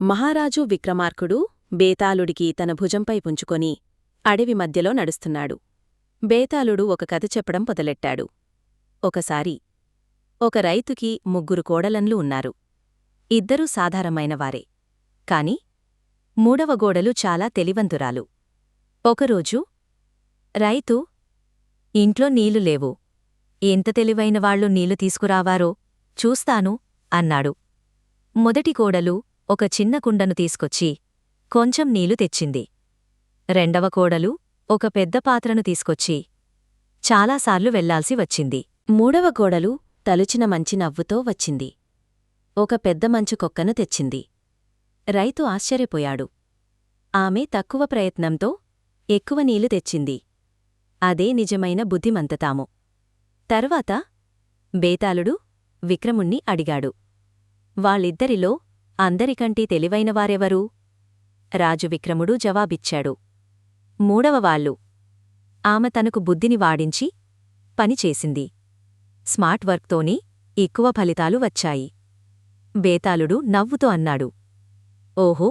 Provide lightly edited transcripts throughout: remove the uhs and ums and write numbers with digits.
మహారాజు విక్రమార్కుడు బేతాళుడికి తన భుజంపై పుంచుకొని అడవి మధ్యలో నడుస్తున్నాడు. బేతాళుడు ఒక కథ చెప్పడం మొదలెట్టాడు. ఒకసారి ఒక రైతుకి 3 కోడలన్లు ఉన్నారు. ఇద్దరూ సాధారణమైనవారే. కాని మూడవ కోడలు చాలా తెలివంతురాలు. ఒకరోజు రైతు, ఇంట్లో నీళ్లు లేవు. ఎంత తెలివైనవాళ్లు నీళ్లు తీసుకురావారో చూస్తాను అన్నాడు. మొదటి కోడలు ఒక చిన్న కుండను తీసుకొచ్చి కొంచెం నీళ్లు తెచ్చింది. రెండవ కోడలు ఒక పెద్ద పాత్రను తీసుకొచ్చి చాలాసార్లు వెళ్లాల్సి వచ్చింది. మూడవ కోడలు తలుచిన మంచి నవ్వుతో వచ్చింది. ఒక పెద్ద మంచు కొక్కను తెచ్చింది. రైతు ఆశ్చర్యపోయాడు. ఆమె తక్కువ ప్రయత్నంతో ఎక్కువ నీళ్లు తెచ్చింది. అదే నిజమైన బుద్ధిమంతతాము. తర్వాత బేతాళుడు విక్రముణ్ణి అడిగాడు, వాళ్ళిద్దరిలో అందరికంటే తెలివైనవారెవరు? రాజు విక్రముడు జవాబిచ్చాడు, మూడవవాళ్లు. ఆమె తనకు బుద్ధిని వాడించి పనిచేసింది. స్మార్ట్ వర్క్తోనే ఎక్కువ ఫలితాలు వచ్చాయి. బేతాళుడు నవ్వుతో అన్నాడు, ఓహో,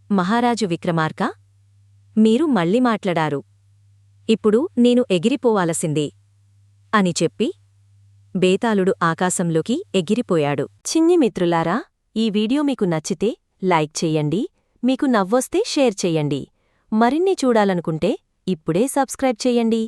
మహారాజు విక్రమార్క, మీరు మళ్ళీ మాట్లాడారు. ఇప్పుడు నేను ఎగిరిపోవాలసిందే అని చెప్పి బేతాళుడు ఆకాశంలోకి ఎగిరిపోయాడు. చిన్ని మిత్రులారా, ఈ వీడియో మీకు నచ్చితే లైక్ చెయ్యండి, మీకు నవ్వొస్తే షేర్ చెయ్యండి. మరిన్ని చూడాలనుకుంటే ఇప్పుడే సబ్స్క్రైబ్ చెయ్యండి.